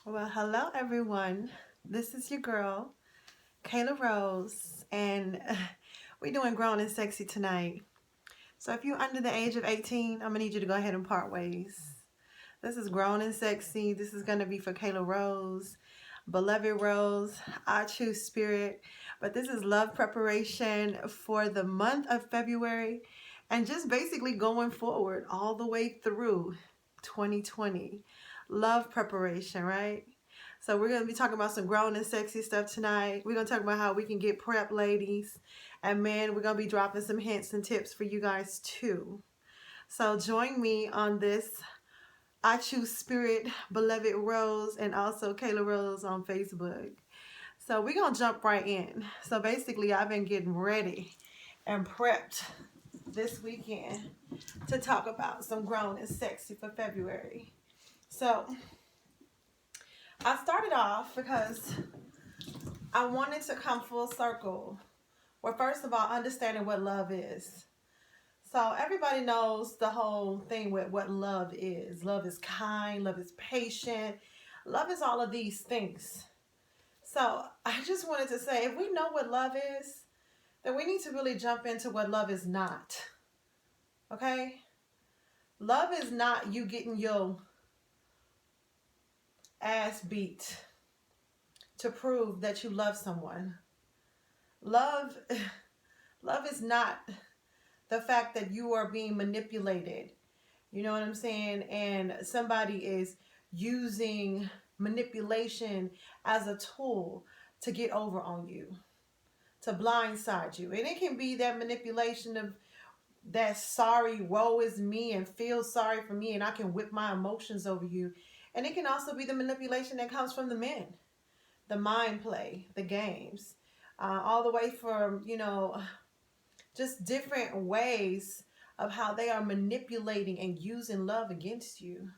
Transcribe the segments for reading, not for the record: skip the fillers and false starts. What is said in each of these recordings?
Well, hello everyone. This is your girl, Kayla Rose, and we're doing grown and sexy tonight. So if you're under the age of 18, I'm gonna need you to go ahead and part ways. This is grown and sexy. This is gonna be for Kayla Rose, beloved Rose, Ichoosespirit. But this is love preparation for the month of February and just basically going forward all the way through 2020. Love preparation, right? So we're going to be talking about some grown and sexy stuff tonight. We're going to talk about how we can get prep, ladies. And man, we're going to be dropping some hints and tips for you guys too. So join me on this Ichoosespirit, Beloved Rose, and also Kayla Rose on Facebook. So we're going to jump right in. So basically, I've been getting ready and prepped this weekend to talk about some grown and sexy for February. So I started off because I wanted to come full circle. Well, first of all, understanding what love is. So everybody knows the whole thing with what love is. Love is kind, love is patient, love is all of these things. So I just wanted to say, if we know what love is, then we need to really jump into what love is not. Okay? Love is not you getting your ass beat to prove that you love someone. Love love is not the fact that you are being manipulated. You know what I'm saying? And somebody is using manipulation as a tool to get over on you, to blindside you. And it can be that manipulation of that sorry, woe is me, and feel sorry for me, and I can whip my emotions over you. And it can also be the manipulation that comes from the men, the mind play, the games, all the way from, just different ways of how they are manipulating and using love against you.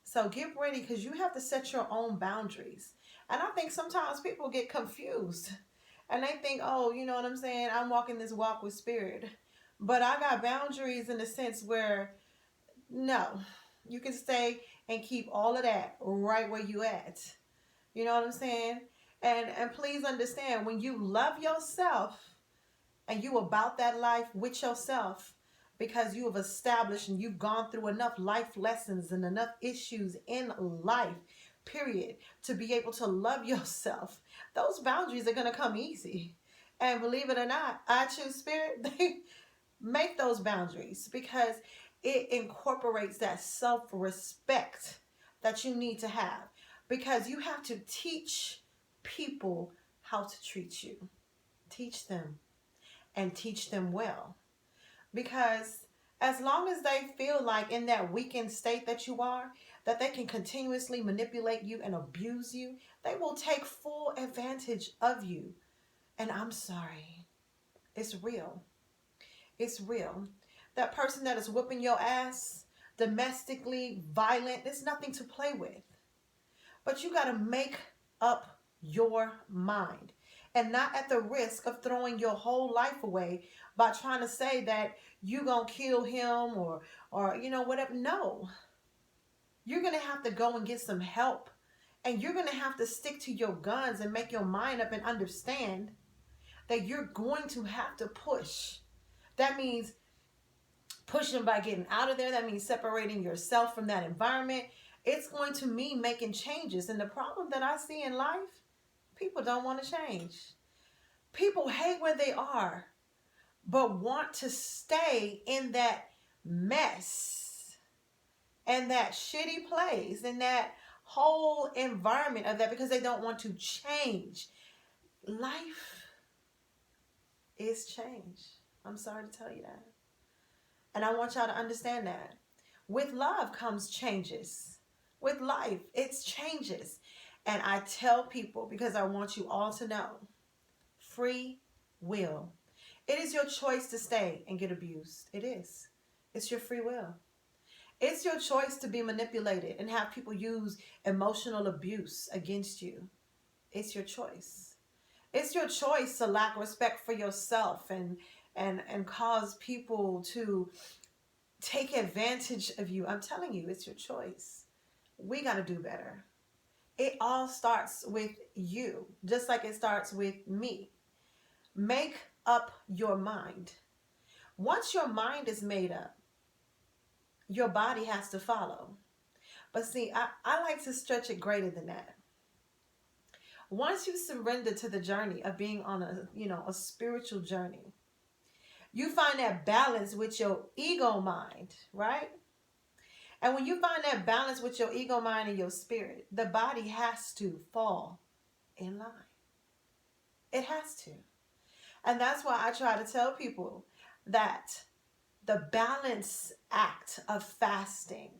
So get ready because you have to set your own boundaries. And I think sometimes people get confused and they think, oh, you know what I'm saying? I'm walking this walk with spirit. But I got boundaries in the sense where, no, you can stay and keep all of that right where you at. You know what I'm saying? And please understand, when you love yourself and you about that life with yourself, because you have established and you've gone through enough life lessons and enough issues in life, period, to be able to love yourself, those boundaries are going to come easy. And believe it or not, Ichoosespirit, they make those boundaries because it incorporates that self-respect that you need to have, because you have to teach people how to treat you. Teach them and teach them well. Because as long as they feel like in that weakened state that you are, that they can continuously manipulate you and abuse you, they will take full advantage of you. And I'm sorry, it's real. It's real. That person that is whooping your ass, domestically violent, it's nothing to play with. But you got to make up your mind, and not at the risk of throwing your whole life away by trying to say that you gonna kill him or whatever. No, you're gonna have to go and get some help, and you're gonna have to stick to your guns and make your mind up and understand that you're going to have to push. That means pushing by getting out of there. That means separating yourself from that environment. It's going to mean making changes. And the problem that I see in life, people don't want to change. People hate where they are, but want to stay in that mess and that shitty place and that whole environment of that because they don't want to change. Life is change. I'm sorry to tell you that. And I want y'all to understand that. With love comes changes. With life, it's changes. And I tell people, because I want you all to know, free will. It is your choice to stay and get abused. It is. It's your free will. It's your choice to be manipulated and have people use emotional abuse against you. It's your choice. It's your choice to lack respect for yourself and cause people to take advantage of you. I'm telling you, it's your choice. We got to do better. it all starts with you, just like it starts with me. Make up your mind. Once your mind is made up, your body has to follow. But see, I like to stretch it greater than that. Once you surrender to the journey of being on a spiritual journey, you find that balance with your ego mind, right? And when you find that balance with your ego mind and your spirit, the body has to fall in line. It has to. And that's why I try to tell people that the balance act of fasting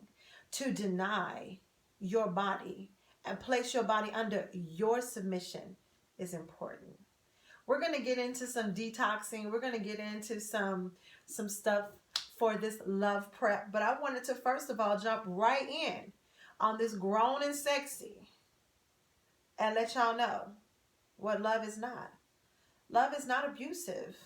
to deny your body and place your body under your submission is important. We're going to get into some detoxing. We're going to get into some stuff for this love prep. But I wanted to first of all jump right in on this grown and sexy and let y'all know what love is not. Love is not abusive.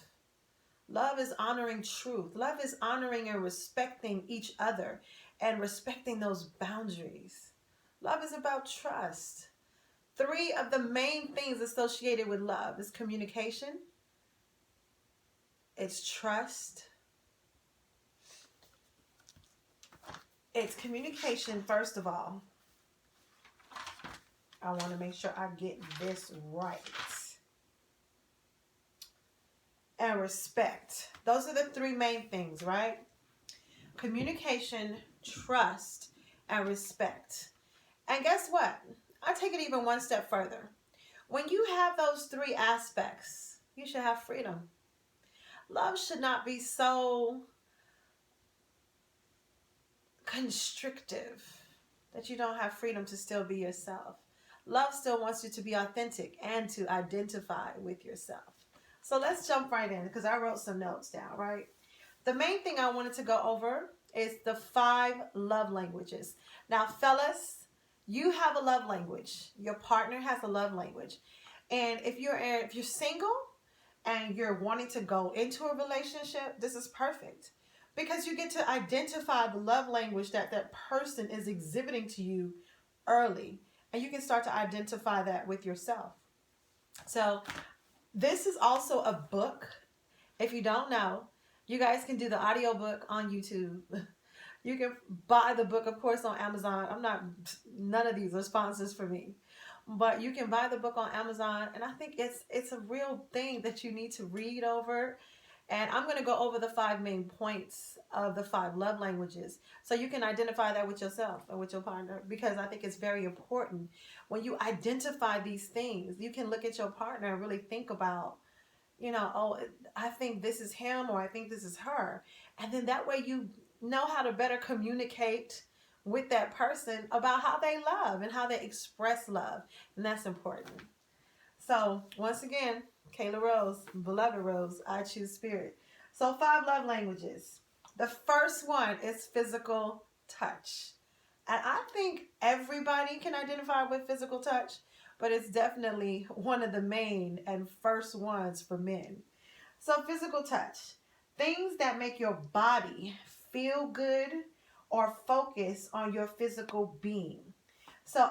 Love is honoring truth. Love is honoring and respecting each other and respecting those boundaries. Love is about trust. 3 of the main things associated with love is communication, it's trust, it's communication. First of all, I want to make sure I get this right. And respect. Those are the 3 main things, right? Communication, trust, and respect. And guess what? I take it even one step further. When you have those 3 aspects, you should have freedom. Love should not be so constrictive that you don't have freedom to still be yourself. Love still wants you to be authentic and to identify with yourself. So let's jump right in because I wrote some notes down, right? The main thing I wanted to go over is the 5 love languages. Now, fellas, you have a love language. Your partner has a love language. And if you're single and you're wanting to go into a relationship, this is perfect. Because you get to identify the love language that that person is exhibiting to you early. And you can start to identify that with yourself. So this is also a book. If you don't know, you guys can do the audiobook on YouTube. You can buy the book, of course, on Amazon. None of these are sponsors for me. But you can buy the book on Amazon. And I think it's a real thing that you need to read over. And I'm going to go over the 5 main points of the 5 love languages. So you can identify that with yourself and with your partner. Because I think it's very important. When you identify these things, you can look at your partner and really think about, oh, I think this is him or I think this is her. And then that way you know how to better communicate with that person about how they love and how they express love. And that's important. So once again, Kayla Rose, Beloved Rose, Ichoosespirit. So 5 love languages. The first one is physical touch. And I think everybody can identify with physical touch, but it's definitely one of the main and first ones for men. So physical touch, things that make your body feel good or focus on your physical being. So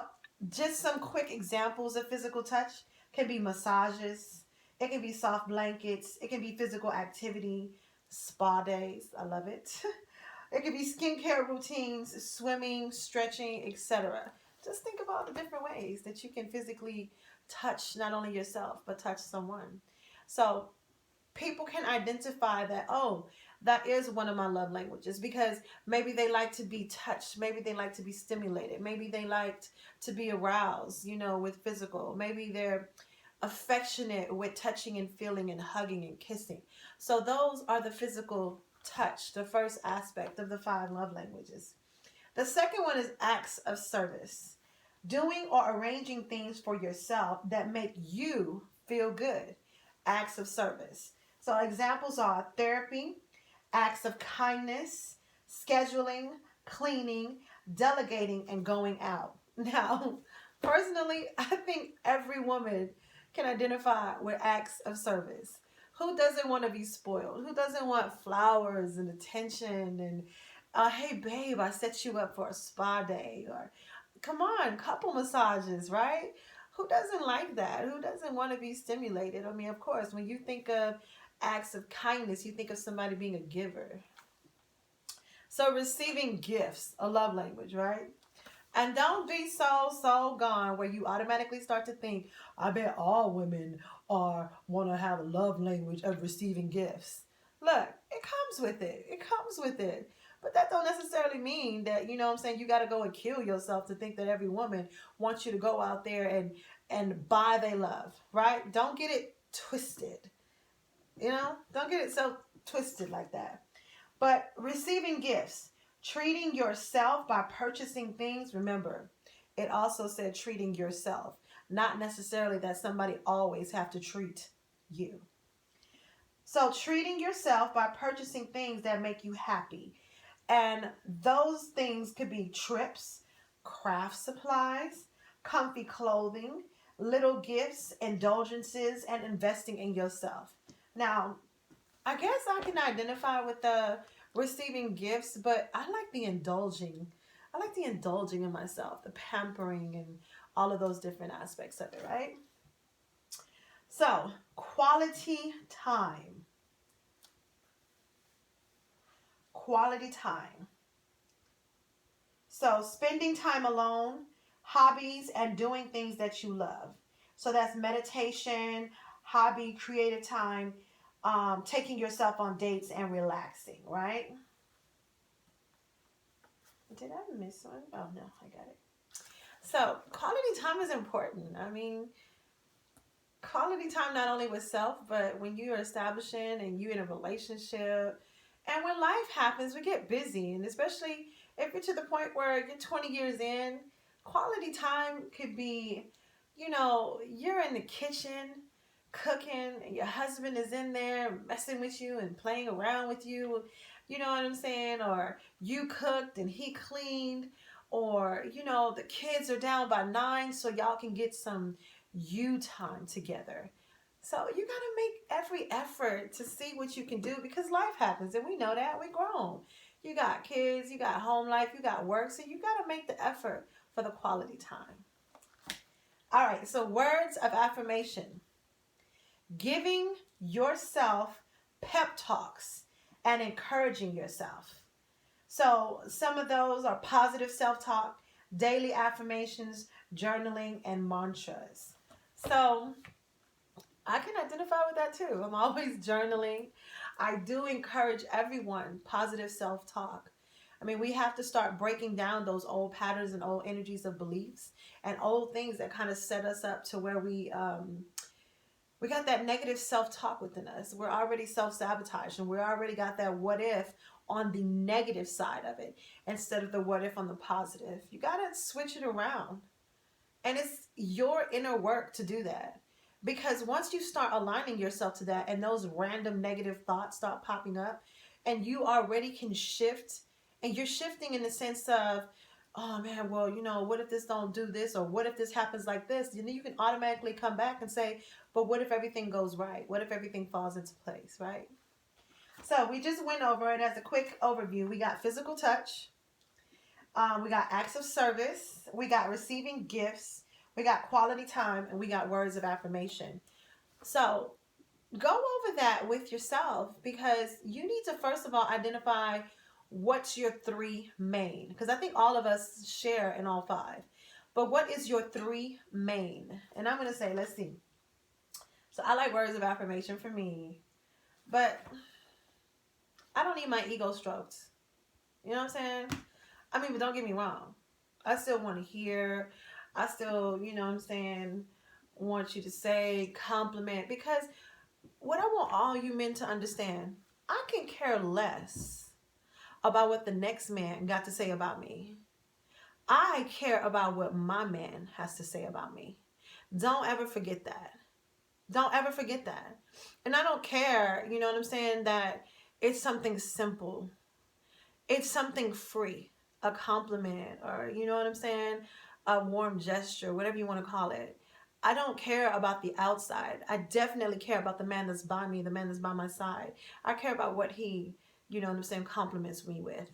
just some quick examples of physical touch can be massages, it can be soft blankets, it can be physical activity, spa days, I love it. It can be skincare routines, swimming, stretching, etc. Just think about the different ways that you can physically touch not only yourself, but touch someone. So people can identify that, oh, that is one of my love languages, because maybe they like to be touched. Maybe they like to be stimulated. Maybe they like to be aroused, with physical. Maybe they're affectionate with touching and feeling and hugging and kissing. So those are the physical touch, the first aspect of the 5 love languages. The second one is acts of service. Doing or arranging things for yourself that make you feel good. Acts of service. So examples are therapy, acts of kindness, scheduling, cleaning, delegating, and going out. Now, personally, I think every woman can identify with acts of service. Who doesn't want to be spoiled? Who doesn't want flowers and attention and, hey babe, I set you up for a spa day, or come on, couple massages, right? Who doesn't like that? Who doesn't want to be stimulated? I mean, of course, when you think of acts of kindness, you think of somebody being a giver. So receiving gifts, a love language, right? And don't be so gone where you automatically start to think, I bet all women are want to have a love language of receiving gifts. Look, it comes with it. It comes with it. But that don't necessarily mean that, you know what I'm saying, you got to go and kill yourself to think that every woman wants you to go out there and buy their love, right? Don't get it twisted. You know, don't get it so twisted like that. But receiving gifts, treating yourself by purchasing things, remember, it also said treating yourself, not necessarily that somebody always have to treat you. So treating yourself by purchasing things that make you happy. And those things could be trips, craft supplies, comfy clothing, little gifts, indulgences, and investing in yourself. Now, I guess I can identify with the receiving gifts, but I like the indulging. I like the indulging in myself, the pampering, and all of those different aspects of it, right? So, quality time. Quality time. So, spending time alone, hobbies, and doing things that you love. So, that's meditation, hobby, creative time, taking yourself on dates, and relaxing, right? Did I miss one? Oh, no, I got it. So, quality time is important. I mean, quality time not only with self, but when you're establishing and you're in a relationship. And when life happens, we get busy. And especially if you're to the point where you're 20 years in, quality time could be, you know, you're in the kitchen cooking and your husband is in there messing with you and playing around with you. You know what I'm saying? Or you cooked and he cleaned. Or, you know, the kids are down by 9 so y'all can get some you time together. So you got to make every effort to see what you can do because life happens and we know that. We're grown. You got kids, you got home life, you got work. So you got to make the effort for the quality time. All right, so words of affirmation. Giving yourself pep talks and encouraging yourself. So some of those are positive self-talk, daily affirmations, journaling, and mantras. So I can identify with that too. I'm always journaling. I do encourage everyone positive self-talk. I mean, we have to start breaking down those old patterns and old energies of beliefs and old things that kind of set us up to where we got that negative self-talk within us. We're already self-sabotaged and we already got that what if on the negative side of it instead of the what if on the positive. You got to switch it around. And it's your inner work to do that. Because once you start aligning yourself to that and those random negative thoughts start popping up and you already can shift and you're shifting in the sense of, oh man, well, you know, what if this don't do this or what if this happens like this? And then you can automatically come back and say, but what if everything goes right? What if everything falls into place, right? So we just went over it as a quick overview. We got physical touch. We got acts of service. We got receiving gifts. We got quality time. And we got words of affirmation. So go over that with yourself because you need to, first of all, identify what's your 3 main. Because I think all of us share in all 5. But what is your 3 main? And I'm going to say, let's see. So I like words of affirmation for me. But I don't need my ego stroked. You know what I'm saying? I mean, but don't get me wrong. I still want to hear. I still, you know what I'm saying, want you to say, compliment. Because what I want all you men to understand, I can care less about what the next man got to say about me. I care about what my man has to say about me. Don't ever forget that. Don't ever forget that. And I don't care, you know what I'm saying, that it's something simple. It's something free. A compliment or, you know what I'm saying, a warm gesture, whatever you want to call it. I don't care about the outside. I definitely care about the man that's by me, the man that's by my side. I care about what he, you know what I'm saying, compliments me with.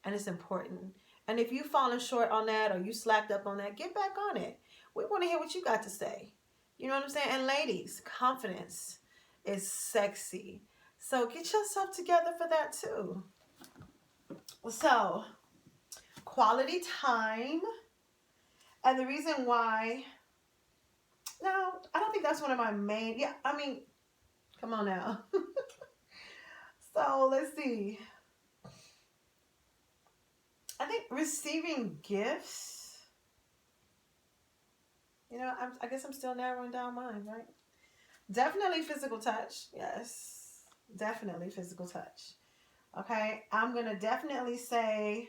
And it's important. And if you've fallen short on that or you slacked up on that, get back on it. We want to hear what you got to say. You know what I'm saying? And ladies, confidence is sexy. So get yourself together for that too. So, quality time. And the reason why, no, I don't think that's one of my main, yeah, I mean, come on now. So, let's see. I think receiving gifts, you know, I guess I'm still narrowing down mine, right? Definitely physical touch. Yes, definitely physical touch. Okay, I'm going to definitely say,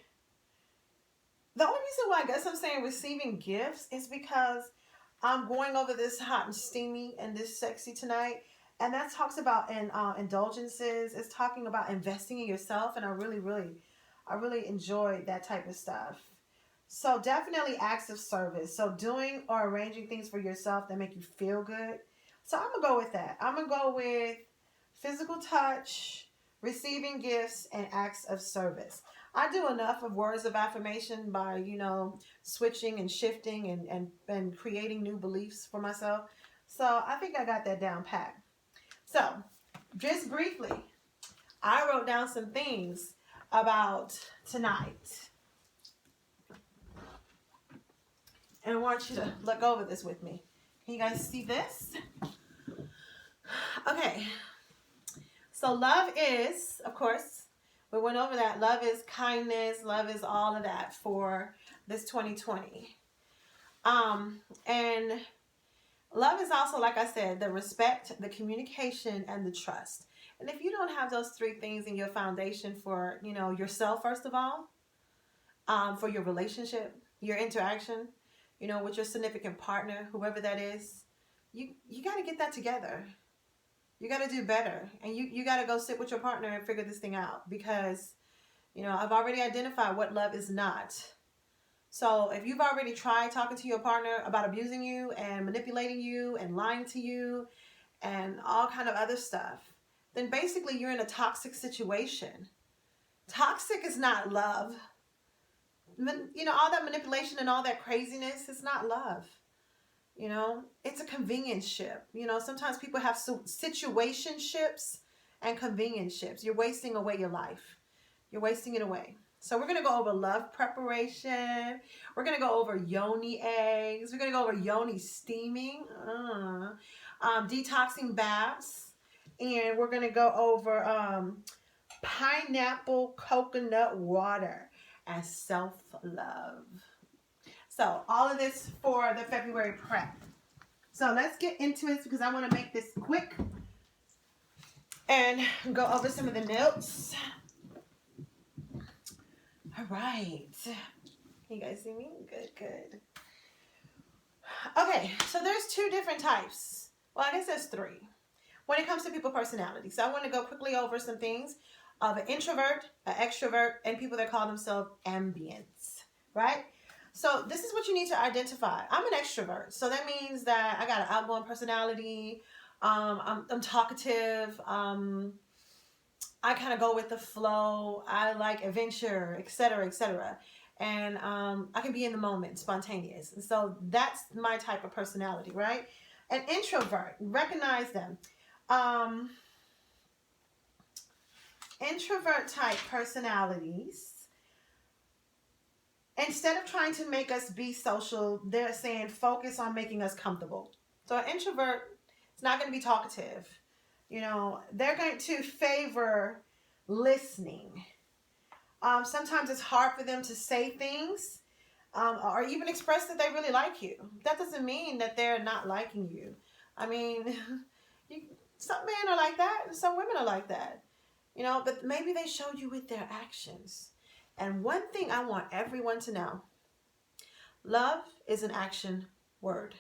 the only reason why I guess I'm saying receiving gifts is because I'm going over this hot and steamy and this sexy tonight. And that talks about indulgences. It's talking about investing in yourself. And I really enjoy that type of stuff. So definitely acts of service. So doing or arranging things for yourself that make you feel good. So I'm going to go with that. I'm going to go with physical touch, receiving gifts, and acts of service. I do enough of words of affirmation by, you know, switching and shifting and creating new beliefs for myself. So I think I got that down pat. So just briefly, I wrote down some things about tonight. And I want you to look over this with me. Can you guys see this? Okay. So love is, of course, we went over that. Love is kindness. Love is all of that for this 2020. And love is also, like I said, the respect, the communication, and the trust. And if you don't have those three things in your foundation for, you know, yourself, first of all, for your relationship, your interaction, you know, with your significant partner, whoever that is, you got to get that together. You got to do better. And you got to go sit with your partner and figure this thing out. Because, you know, I've already identified what love is not. So if you've already tried talking to your partner about abusing you and manipulating you and lying to you and all kind of other stuff, then basically you're in a toxic situation. Toxic is not love. You know, all that manipulation and all that craziness is not love. You know, it's a convenience ship. You know, sometimes people have situationships and convenience ships. You're wasting away your life. You're wasting it away. So we're going to go over love preparation. We're going to go over Yoni Eggs. We're going to go over Yoni Steaming. Detoxing baths. And we're going to go over pineapple coconut water and self-love. So all of this for the February prep. So let's get into it because I want to make this quick and go over some of the notes. All right. Can you guys see me? Good, good. Okay, so there's two different types. Well, I guess there's three when it comes to people personality. So I want to go quickly over some things of an introvert, an extrovert, and people that call themselves ambients, right? So this is what you need to identify. I'm an extrovert. So that means that I got an outgoing personality. I'm talkative. I kind of go with the flow. I like adventure, etc., etc. And I can be in the moment, spontaneous. And so that's my type of personality, right? An introvert, recognize them. Introvert type personalities, instead of trying to make us be social, they're saying focus on making us comfortable. So an introvert is not going to be talkative. You know, they're going to favor listening. Sometimes it's hard for them to say things or even express that they really like you. That doesn't mean that they're not liking you. I mean, some men are like that and some women are like that. You know, but maybe they show you with their actions. And one thing I want everyone to know, love is an action word.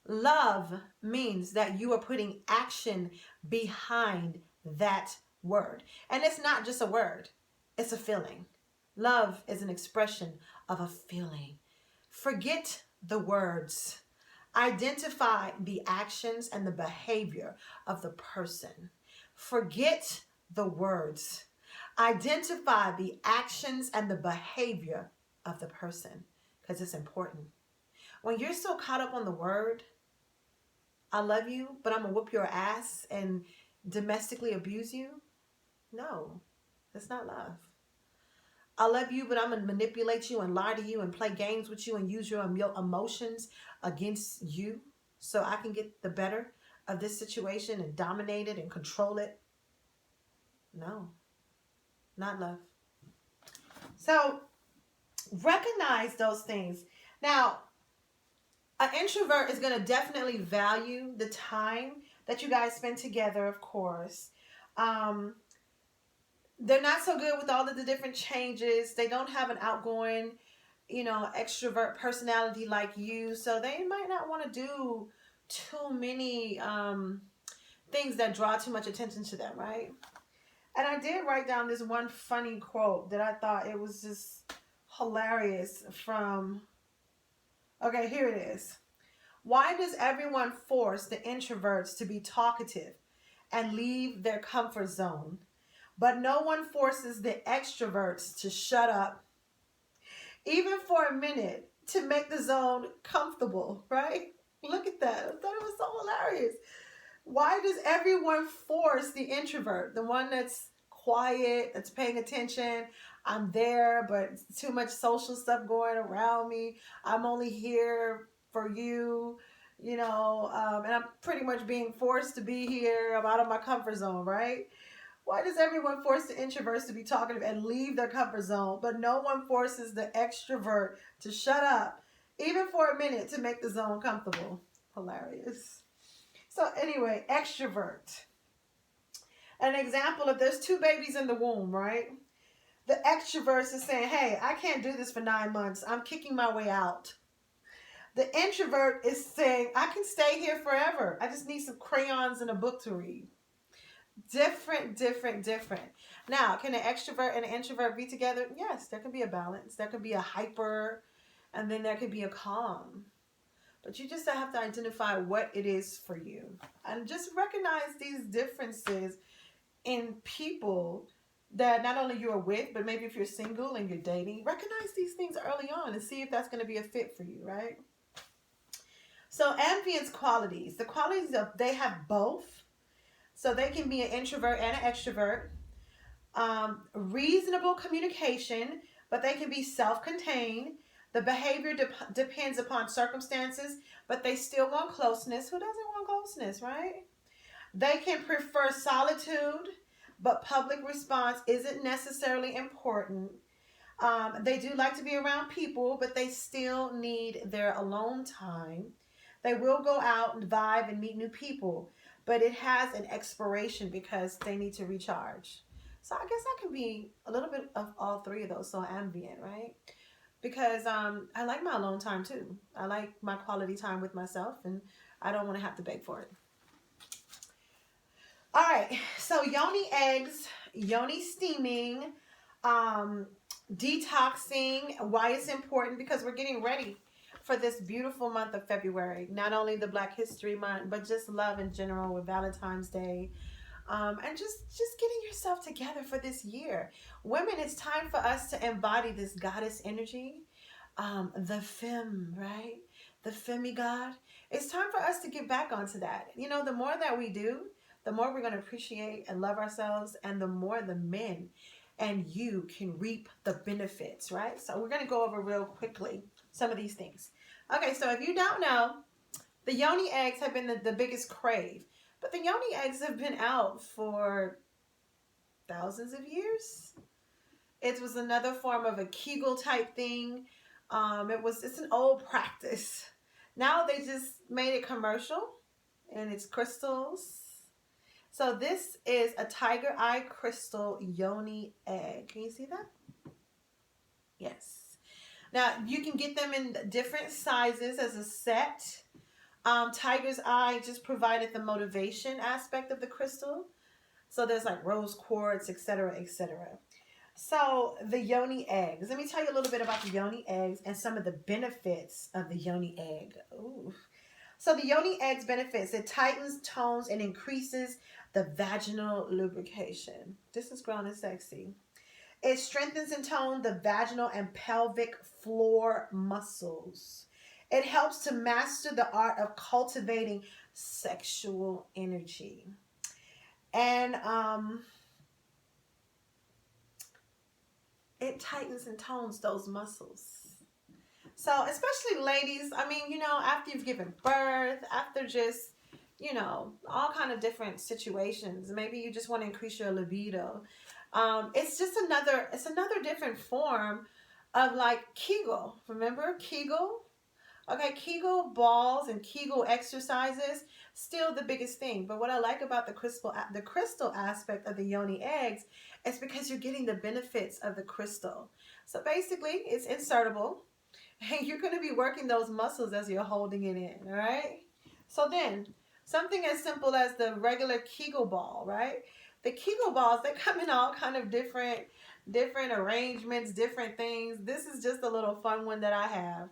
Love means that you are putting action behind that word. And it's not just a word, it's a feeling. Love is an expression of a feeling. Forget the words. Identify the actions and the behavior of the person. Forget the words. Identify the actions and the behavior of the person because it's important. When you're so caught up on the word, I love you, but I'm going to whoop your ass and domestically abuse you. No, that's not love. I love you, but I'm going to manipulate you and lie to you and play games with you and use your emotions against you so I can get the better of this situation and dominate it and control it. No, not love. So recognize those things. Now, an introvert is going to definitely value the time that you guys spend together, of course. They're not so good with all of the different changes. They don't have an outgoing, extrovert personality like you. So they might not want to do too many things that draw too much attention to them, right? And I did write down this one funny quote that I thought it was just hilarious from, okay, here it is. Why does everyone force the introverts to be talkative and leave their comfort zone? But no one forces the extroverts to shut up, even for a minute, to make the zone comfortable, right? Look at that. I thought it was so hilarious. Why does everyone force the introvert, the one that's quiet, that's paying attention? I'm there, but too much social stuff going around me. I'm only here for you, and I'm pretty much being forced to be here. I'm out of my comfort zone, right? Why does everyone force the introverts to be talkative and leave their comfort zone, but no one forces the extrovert to shut up, even for a minute, to make the zone comfortable? Hilarious. So anyway, extrovert. An example of there's two babies in the womb, right? The extrovert is saying, hey, I can't do this for 9 months. I'm kicking my way out. The introvert is saying, I can stay here forever. I just need some crayons and a book to read. Different. Now, can an extrovert and an introvert be together? Yes, there can be a balance. There can be a hyper, and then there could be a calm. But you just have to identify what it is for you. And just recognize these differences in people that not only you're with, but maybe if you're single and you're dating, recognize these things early on and see if that's going to be a fit for you, right? So ambience qualities. The qualities they have both. So they can be an introvert and an extrovert. Reasonable communication, but they can be self-contained. The behavior depends upon circumstances, but they still want closeness. Who doesn't want closeness, right? They can prefer solitude, but public response isn't necessarily important. They do like to be around people, but they still need their alone time. They will go out and vibe and meet new people, but it has an expiration because they need to recharge. So I guess I can be a little bit of all three of those. So ambient, right? Because I like my alone time too. I like my quality time with myself, and I don't want to have to beg for it. All right, so Yoni eggs, Yoni steaming, detoxing. Why it's important? Because we're getting ready for this beautiful month of February. Not only the Black History Month, but just love in general with Valentine's Day. And just getting yourself together for this year. Women, it's time for us to embody this goddess energy. The femme, right? The femi-god. It's time for us to get back onto that. The more that we do, the more we're going to appreciate and love ourselves, and the more the men and you can reap the benefits, right? So we're going to go over real quickly some of these things. Okay, so if you don't know, the Yoni eggs have been the biggest crave. But the Yoni eggs have been out for thousands of years. It was another form of a Kegel type thing. It's an old practice. Now they just made it commercial, and it's crystals. So this is a tiger eye crystal Yoni egg. Can you see that? Yes. Now you can get them in different sizes as a set. Tiger's eye just provided the motivation aspect of the crystal. So there's like rose quartz, etc., etc. So the Yoni eggs. Let me tell you a little bit about the Yoni eggs and some of the benefits of the Yoni egg. Ooh. So the Yoni eggs benefits. It tightens, tones, and increases the vaginal lubrication. This is grown and sexy. It strengthens and tones the vaginal and pelvic floor muscles. It helps to master the art of cultivating sexual energy. And it tightens and tones those muscles. So, especially ladies, I mean, you know, after you've given birth, after just, you know, all kind of different situations, maybe you just want to increase your libido. It's just another different form of like Kegel. Remember Kegel? Okay, Kegel balls and Kegel exercises, still the biggest thing. But what I like about the crystal aspect of the Yoni eggs is because you're getting the benefits of the crystal. So basically, it's insertable, and you're going to be working those muscles as you're holding it in, all right? So then, something as simple as the regular Kegel ball, right? The Kegel balls, they come in all kind of different arrangements, different things. This is just a little fun one that I have.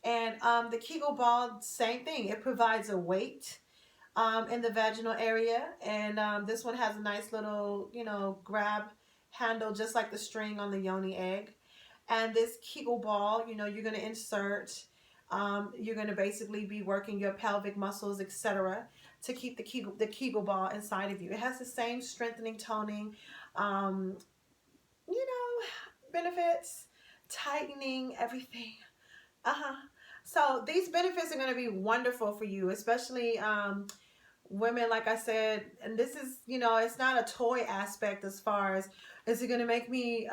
And the Kegel ball, same thing. It provides a weight in the vaginal area. And this one has a nice little, you know, grab handle, just like the string on the Yoni egg. And this Kegel ball, you know, you're going to insert. You're going to basically be working your pelvic muscles, etc., to keep the Kegel ball inside of you. It has the same strengthening, toning, you know, benefits, tightening, everything. So these benefits are going to be wonderful for you, especially women, like I said. And this is, you know, it's not a toy aspect as far as, is it going to make me,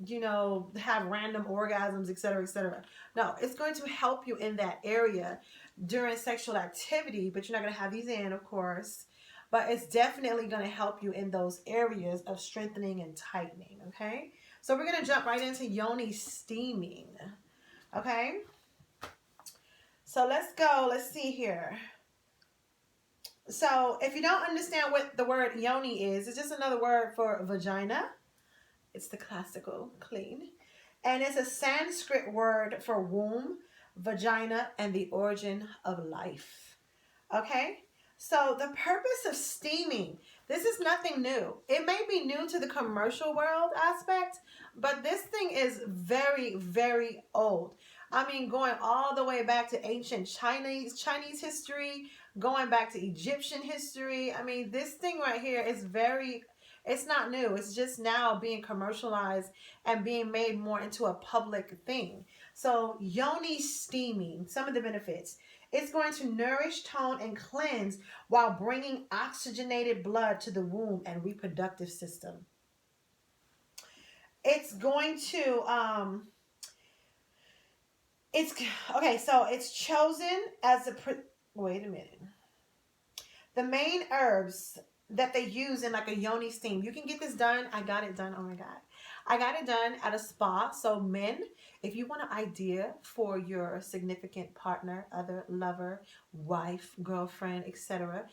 you know, have random orgasms, etc., etc. No, it's going to help you in that area during sexual activity, but you're not going to have these in, of course. But it's definitely going to help you in those areas of strengthening and tightening, okay? So we're going to jump right into Yoni steaming. Okay, so let's go. Let's see here. So if you don't understand what the word yoni is, it's just another word for vagina. It's the classical clean. And it's a Sanskrit word for womb, vagina, and the origin of life. Okay, so the purpose of steaming, this is nothing new. It may be new to the commercial world aspect, but this thing is very, very old. I mean, going all the way back to ancient Chinese history, going back to Egyptian history. I mean, this thing right here is it's not new. It's just now being commercialized and being made more into a public thing. So Yoni steaming, some of the benefits. It's going to nourish, tone, and cleanse while bringing oxygenated blood to the womb and reproductive system. It's going to, so it's chosen as wait a minute. The main herbs that they use in like a Yoni steam. You can get this done. I got it done. Oh my God. I got it done at a spa. So men, if you want an idea for your significant partner, other, lover, wife, girlfriend, etc.,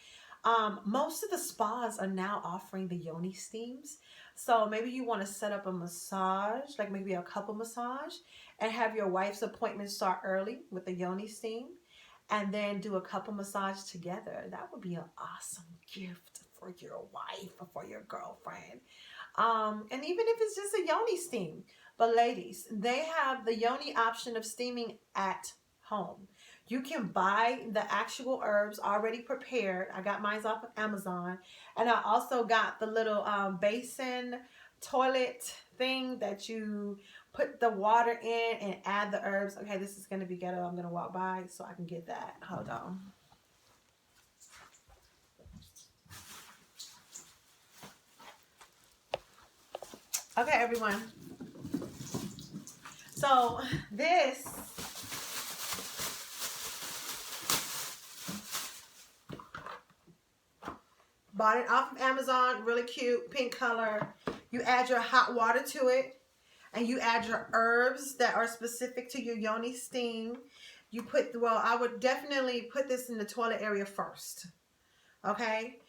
most of the spas are now offering the Yoni steams. So maybe you want to set up a massage, like maybe a couple massage, and have your wife's appointment start early with the Yoni steam, and then do a couple massage together. That would be an awesome gift for your wife or for your girlfriend. And even if it's just a Yoni steam. But ladies, they have the Yoni option of steaming at home. You can buy the actual herbs already prepared. I got mine off of Amazon. And I also got the little basin toilet thing that you put the water in and add the herbs. Okay, this is going to be ghetto. I'm going to walk by so I can get that. Hold on. Okay, everyone. So this bought it off of Amazon, really cute, pink color. You add your hot water to it, and you add your herbs that are specific to your Yoni steam. You put, well, I would definitely put this in the toilet area first. Okay,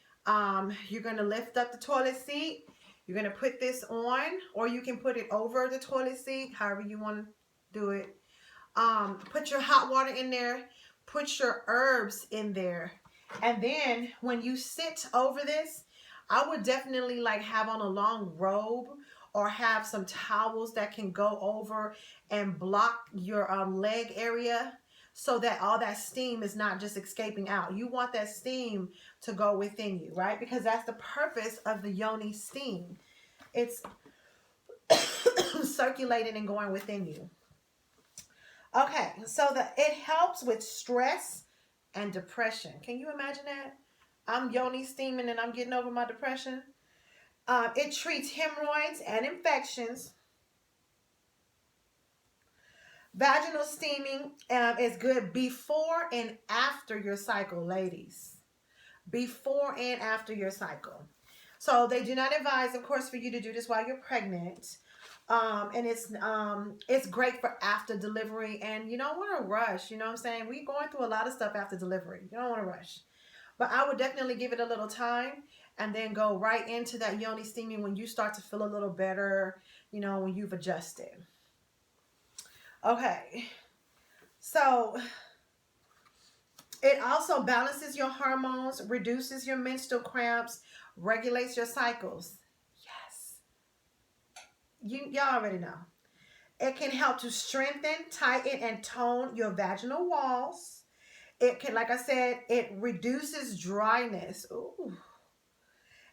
you're gonna lift up the toilet seat. You're going to put this on, or you can put it over the toilet seat, however you want to do it. Put your hot water in there. Put your herbs in there. And then when you sit over this, I would definitely like have on a long robe or have some towels that can go over and block your leg area, so that all that steam is not just escaping out. You want that steam to go within you, right? Because that's the purpose of the Yoni Steam. It's circulating and going within you. Okay, so it helps with stress and depression. Can you imagine that? I'm Yoni steaming and I'm getting over my depression. It treats hemorrhoids and infections. Vaginal steaming is good before and after your cycle, ladies. Before and after your cycle. So they do not advise, of course, for you to do this while you're pregnant. And it's great for after delivery, and you don't want to rush. You know what I'm saying? We're going through a lot of stuff after delivery. You don't want to rush. But I would definitely give it a little time and then go right into that Yoni steaming when you start to feel a little better, you know, when you've adjusted. Okay. So it also balances your hormones, reduces your menstrual cramps, regulates your cycles. Y'all already know. It can help to strengthen, tighten, and tone your vaginal walls. It can, like I said, it reduces dryness. Ooh.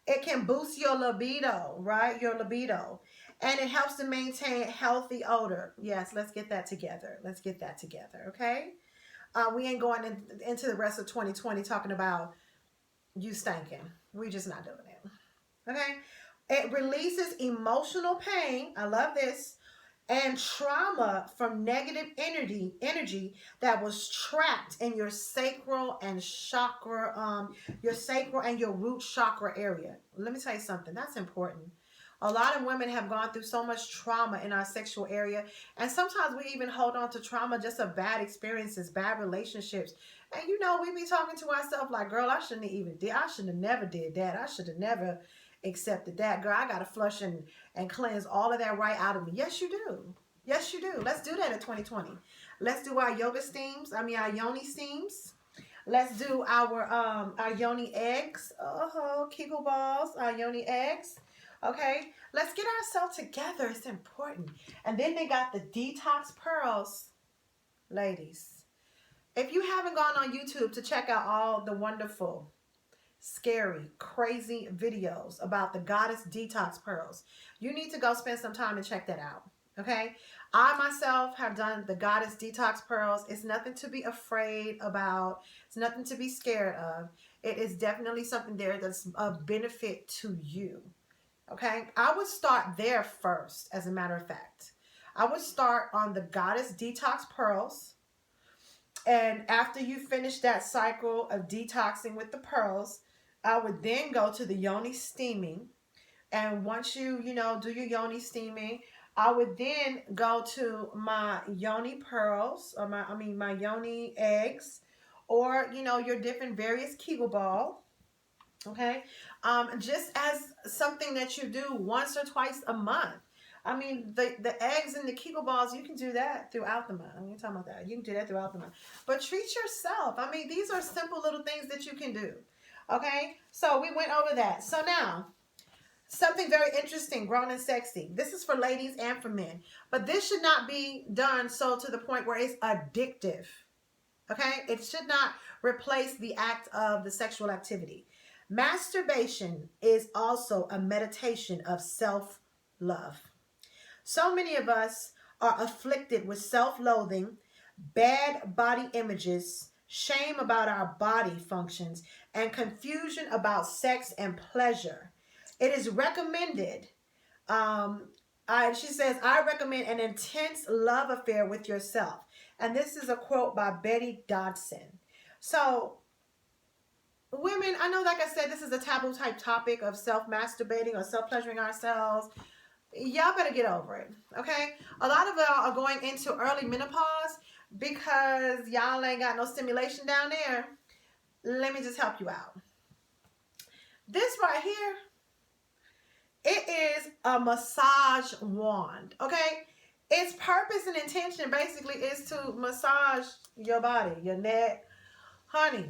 It can boost your libido, right? Your libido. And it helps to maintain healthy odor. Yes, let's get that together. Let's get that together, okay? We ain't going into the rest of 2020 talking about you stinking. We're just not doing it, okay? It releases emotional pain. I love this. And trauma from negative energy that was trapped in your sacral and chakra, your sacral and your root chakra area. Let me tell you something. That's important. A lot of women have gone through so much trauma in our sexual area. And sometimes we even hold on to trauma just of bad experiences, bad relationships. And you know, we be talking to ourselves like, girl, I shouldn't have never did that. I should have never accepted that. Girl, I got to flush and cleanse all of that right out of me. Yes, you do. Yes, you do. Let's do that in 2020. Let's do our yoga steams. Our Yoni steams. Let's do our Yoni eggs. Kegel balls. Our Yoni eggs. Okay. Let's get ourselves together. It's important. And then they got the detox pearls. Ladies, if you haven't gone on YouTube to check out all the wonderful, scary, crazy videos about the goddess detox pearls, you need to go spend some time and check that out. Okay, I myself have done the goddess detox pearls. It's nothing to be afraid about. It's nothing to be scared of. It is definitely something there that's of benefit to you. Okay, I would start there first. As a matter of fact, I would start on the goddess detox pearls. And after you finish that cycle of detoxing with the pearls, I would then go to the Yoni steaming. And once you do your Yoni steaming, I would then go to my Yoni pearls, or my Yoni eggs, or, your different various Kegel ball. Okay. Just as something that you do once or twice a month. I mean, the eggs and the Kegel balls, you can do that throughout the month. I'm talking about that. You can do that throughout the month. But treat yourself. I mean, these are simple little things that you can do. Okay? So we went over that. So now, something very interesting, grown and sexy. This is for ladies and for men. But this should not be done so to the point where it's addictive. Okay? It should not replace the act of the sexual activity. Masturbation is also a meditation of self-love. So many of us are afflicted with self-loathing, bad body images, shame about our body functions, and confusion about sex and pleasure. It is recommended, she says, I recommend an intense love affair with yourself. And this is a quote by Betty Dodson. So, women, I know, like I said, this is a taboo type topic of self-masturbating or self-pleasuring ourselves. Y'all better get over it, okay? A lot of y'all are going into early menopause because y'all ain't got no stimulation down there. Let me just help you out. This right here, it is a massage wand, okay? Its purpose and intention basically is to massage your body, your neck. Honey.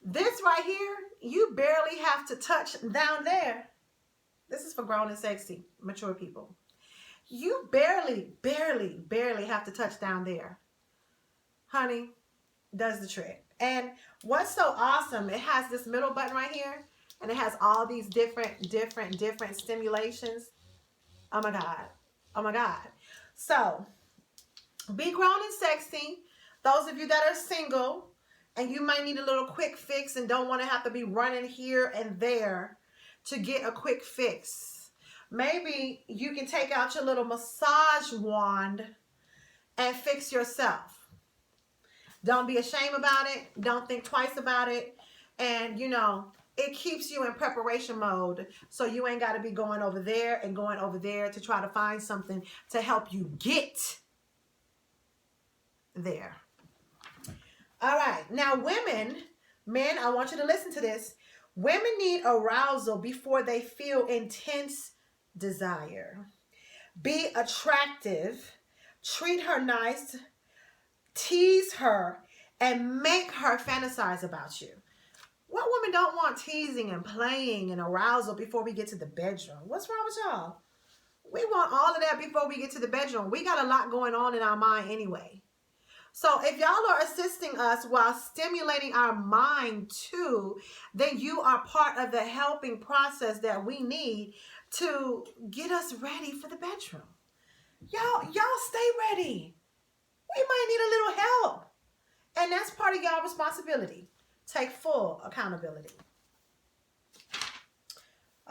This right here, you barely have to touch down there. This is for grown and sexy, mature people. You barely have to touch down there. Honey, does the trick. And what's so awesome, it has this middle button right here, and it has all these different stimulations. Oh my God. Oh my God. So, be grown and sexy. Those of you that are single, and you might need a little quick fix and don't want to have to be running here and there to get a quick fix. Maybe you can take out your little massage wand and fix yourself. Don't be ashamed about it. Don't think twice about it. And, you know, it keeps you in preparation mode. So you ain't got to be going over there and going over there to try to find something to help you get there. All right. Now, women, men, I want you to listen to this. Women need arousal before they feel intense desire. Be attractive. Treat her nice. Tease her and make her fantasize about you. What women don't want teasing and playing and arousal before we get to the bedroom? What's wrong with y'all? We want all of that before we get to the bedroom. We got a lot going on in our mind anyway. So if y'all are assisting us while stimulating our mind too, then you are part of the helping process that we need to get us ready for the bedroom. Y'all stay ready. We might need a little help. And that's part of y'all responsibility. Take full accountability.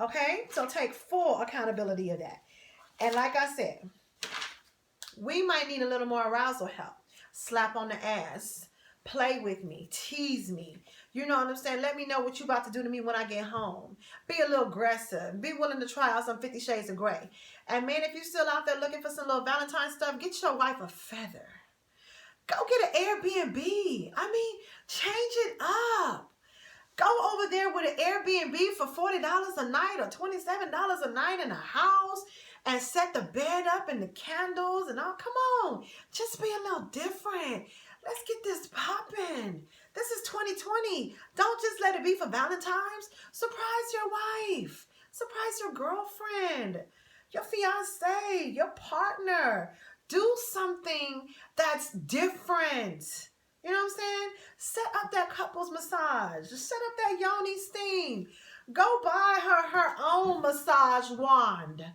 Okay? So take full accountability of that. And like I said, we might need a little more arousal help. Slap on the ass. Play with me. Tease me. You know what I'm saying? Let me know what you about to do to me when I get home. Be a little aggressive. Be willing to try out some 50 Shades of Grey. And man, if you're still out there looking for some little Valentine stuff, get your wife a feather. Go get an Airbnb. I mean, change it up. Go over there with an Airbnb for $40 a night or $27 a night in a house and set the bed up and the candles and all. Come on. Just be a little different. Let's get this popping. This is 2020. Don't just let it be for Valentine's. Surprise your wife. Surprise your girlfriend, your fiance, your partner. Do something that's different. You know what I'm saying? Set up that couples massage. Set up that Yoni Steam. Go buy her own massage wand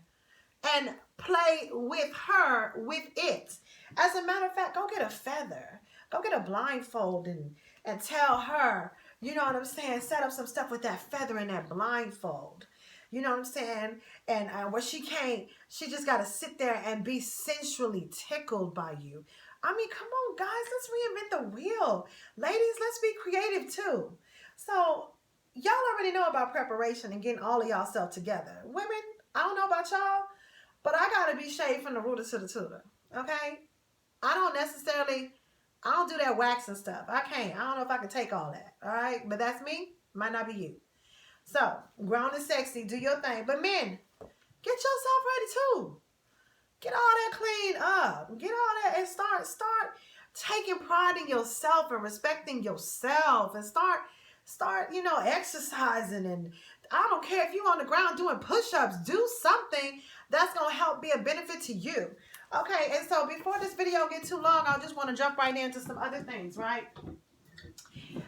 and play with her with it. As a matter of fact, go get a feather. Go get a blindfold and tell her, you know what I'm saying? Set up some stuff with that feather and that blindfold. You know what I'm saying? And where she just got to sit there and be sensually tickled by you. I mean, come on, guys. Let's reinvent the wheel. Ladies, let's be creative too. So, y'all already know about preparation and getting all of y'all stuff together. Women, I don't know about y'all, but I got to be Shea from the rooter to the tutor. Okay? I don't do that waxing stuff. I can't. I don't know if I can take all that. All right? But that's me. Might not be you. So, grown and sexy, do your thing. But men, get yourself ready too. Get all that cleaned up. Get all that and start taking pride in yourself and respecting yourself and start, exercising. And I don't care if you're on the ground doing push-ups, do something that's going to help be a benefit to you. Okay, and so before this video gets too long, I just want to jump right into some other things, right?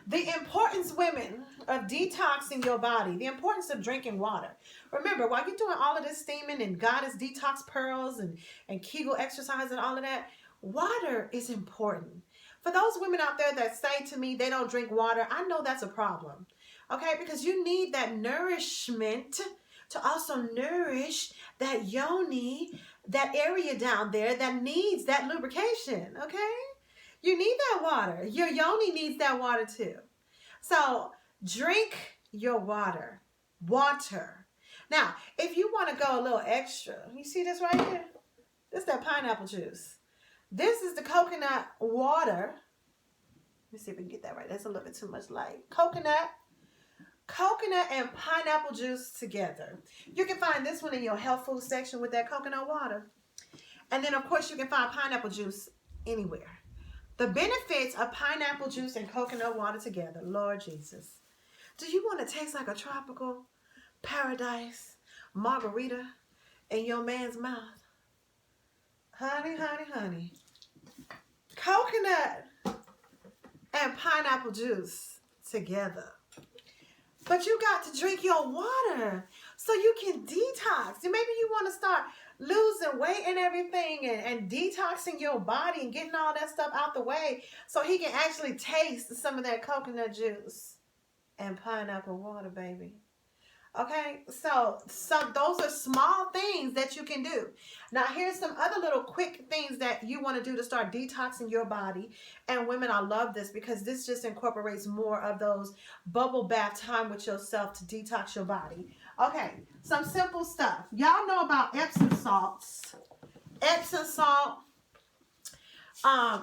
The importance, women, of detoxing your body. The importance of drinking water. Remember, while you're doing all of this steaming and goddess detox pearls and Kegel exercise and all of that, water is important. For those women out there that say to me they don't drink water, I know that's a problem. Okay, because you need that nourishment to also nourish that yoni, that area down there that needs that lubrication. Okay? You need that water. Your yoni needs that water too. So drink your water. Water. Now, if you want to go a little extra, you see this right here? This is that pineapple juice. This is the coconut water. Let me see if we can get that right. That's a little bit too much light. Coconut and pineapple juice together. You can find this one in your health food section with that coconut water. And then, of course, you can find pineapple juice anywhere. The benefits of pineapple juice and coconut water together. Lord Jesus. Do you want to taste like a tropical paradise margarita in your man's mouth. Honey, honey, honey. Coconut and pineapple juice together. But you got to drink your water so you can detox. And maybe you want to start losing weight and everything and detoxing your body and getting all that stuff out the way so he can actually taste some of that coconut juice and pineapple water, baby. Okay, so those are small things that you can do. Now, here's some other little quick things that you want to do to start detoxing your body. And women, I love this because this just incorporates more of those bubble bath time with yourself to detox your body. Okay, some simple stuff. Y'all know about Epsom salts. Epsom salt.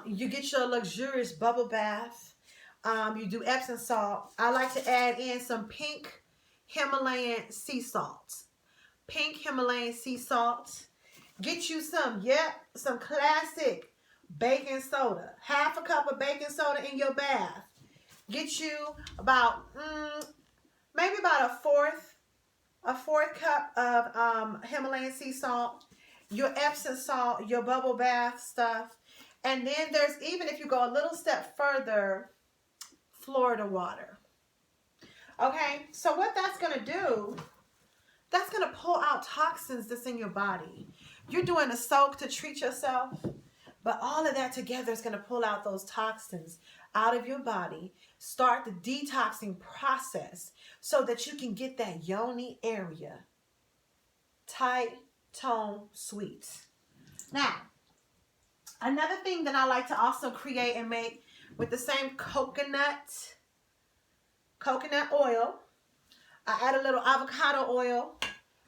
You get your luxurious bubble bath. You do Epsom salt. I like to add in some pink Himalayan sea salt. Pink Himalayan sea salt. Get you some classic baking soda. Half a cup of baking soda in your bath. Get you about maybe about a fourth cup of Himalayan sea salt, your Epsom salt, your bubble bath stuff. And then there's, even if you go a little step further, Florida water. Okay, so what that's going to do, that's going to pull out toxins that's in your body. You're doing a soak to treat yourself, but all of that together is going to pull out those toxins out of your body, start the detoxing process so that you can get that yoni area tight, tone, sweet. Now, another thing that I like to also create and make with the same coconut oil. I add a little avocado oil.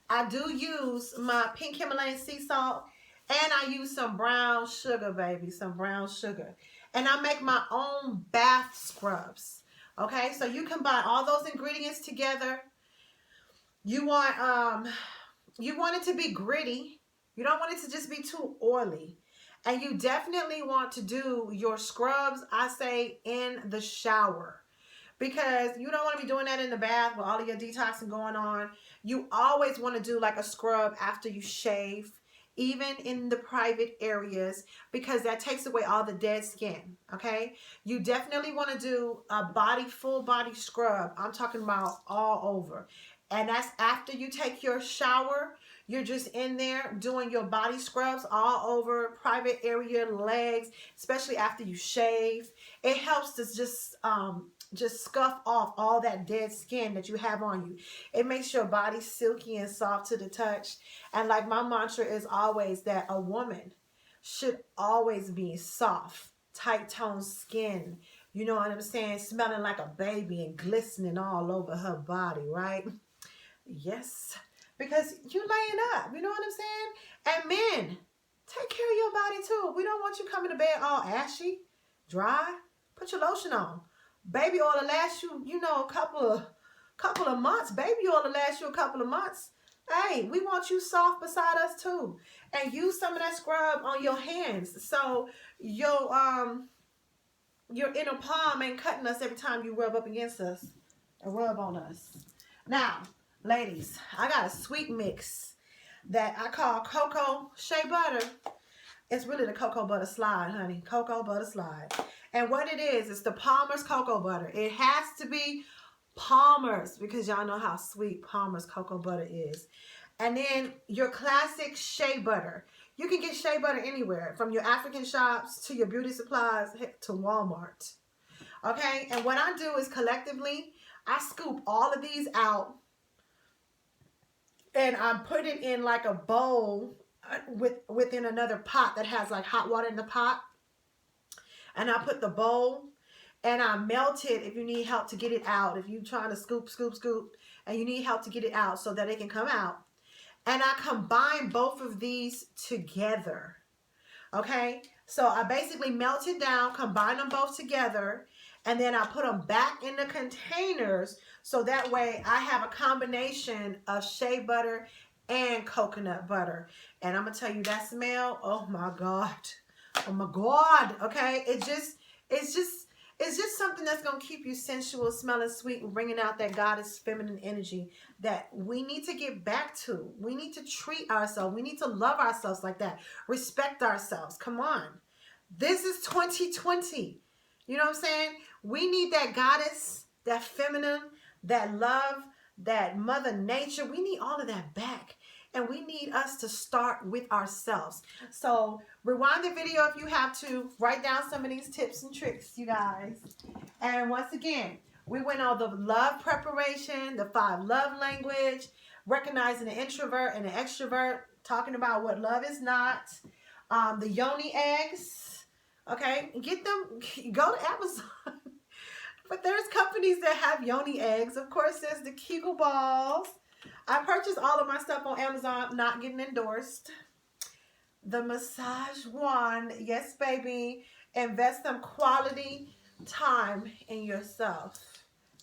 I do use my pink Himalayan sea salt, and I use some brown sugar, baby, some brown sugar. And I make my own bath scrubs. Okay, so you combine all those ingredients together. You want it to be gritty. You don't want it to just be too oily. And you definitely want to do your scrubs, I say, in the shower. Because you don't want to be doing that in the bath with all of your detoxing going on. You always want to do like a scrub after you shave, even in the private areas, because that takes away all the dead skin, okay? You definitely want to do a full body scrub. I'm talking about all over. And that's after you take your shower. You're just in there doing your body scrubs all over, private area, legs, especially after you shave. It helps to just scuff off all that dead skin that you have on you. It makes your body silky and soft to the touch. And like my mantra is always that a woman should always be soft, tight toned skin. You know what I'm saying? Smelling like a baby and glistening all over her body, right? Yes. Because you laying up, you know what I'm saying? And men, take care of your body too. We don't want you coming to bed all ashy, dry. Put your lotion on. Baby oil will last you, a couple of months. Baby oil will last you a couple of months. Hey, we want you soft beside us too. And use some of that scrub on your hands so your inner palm ain't cutting us every time you rub up against us and rub on us. Now, ladies, I got a sweet mix that I call Cocoa Shea Butter. It's really the cocoa butter slide, honey. Cocoa butter slide. And what it is, it's the Palmer's cocoa butter. It has to be Palmer's because y'all know how sweet Palmer's cocoa butter is. And then your classic shea butter. You can get shea butter anywhere, from your African shops to your beauty supplies to Walmart. Okay? And what I do is collectively, I scoop all of these out and I put it in like a bowl within another pot that has like hot water in the pot. And I put the bowl and I melt it if you need help to get it out. If you're trying to scoop, and you need help to get it out so that it can come out. And I combine both of these together. Okay? So I basically melt it down, combine them both together, and then I put them back in the containers so that way I have a combination of shea butter and coconut butter. And I'm going to tell you that smell, oh my God. Oh my God. Okay? It's just It's just something that's going to keep you sensual, smelling sweet, and bringing out that goddess feminine energy that we need to get back to. We need to treat ourselves. We need to love ourselves like that. Respect ourselves. Come on. This is 2020. You know what I'm saying? We need that goddess, that feminine, that love, that mother nature. We need all of that back. And we need us to start with ourselves. So rewind the video if you have to. Write down some of these tips and tricks, you guys. And once again, we went on the love preparation, the 5 love language, recognizing the introvert and the extrovert, talking about what love is not, the Yoni Eggs. Okay, get them, go to Amazon. But there's companies that have Yoni Eggs. Of course, there's the Kegel Balls. I purchased all of my stuff on Amazon, not getting endorsed. The massage wand. Yes, baby. Invest some quality time in yourself.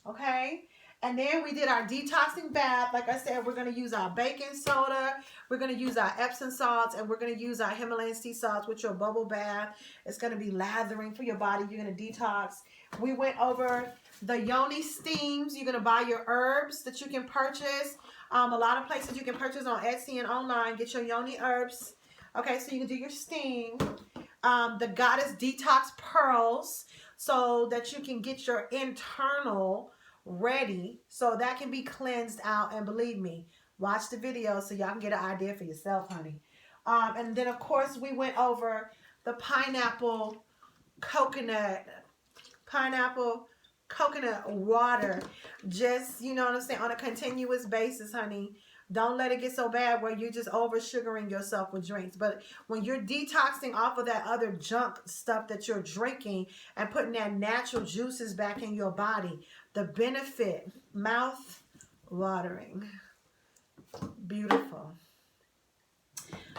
Okay? And then we did our detoxing bath. Like I said, we're going to use our baking soda. We're going to use our Epsom salts. And we're going to use our Himalayan sea salts with your bubble bath. It's going to be lathering for your body. You're going to detox. We went over the Yoni Steams. You're going to buy your herbs that you can purchase. A lot of places you can purchase on Etsy and online. Get your Yoni herbs. Okay, so you can do your steam. The Goddess Detox Pearls, so that you can get your internal ready, so that can be cleansed out. And believe me, watch the video so y'all can get an idea for yourself, honey. And then, of course, we went over the pineapple coconut water. Just, you know what I'm saying, on a continuous basis, honey. Don't let it get so bad where you're just over sugaring yourself with drinks. But when you're detoxing off of that other junk stuff that you're drinking and putting that natural juices back in your body, the benefit, mouth watering. Beautiful.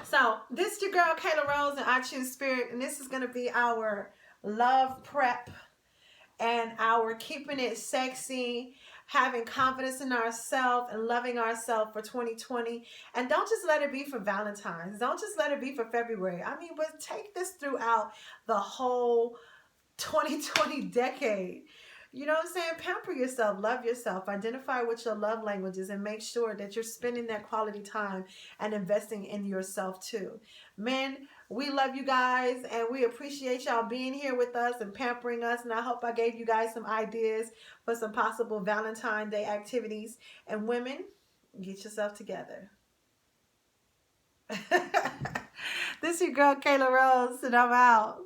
So this is your girl Kayla Rose and Ichoosespirit, and this is going to be our love prep and our keeping it sexy, having confidence in ourselves and loving ourselves for 2020. And don't just let it be for Valentine's. Don't just let it be for February. I mean, but take this throughout the whole 2020 decade. You know what I'm saying? Pamper yourself, love yourself, identify what your love language is, and make sure that you're spending that quality time and investing in yourself too. Men, we love you guys, and we appreciate y'all being here with us and pampering us. And I hope I gave you guys some ideas for some possible Valentine's Day activities. And women, get yourself together. This is your girl Kayla Rose, and I'm out.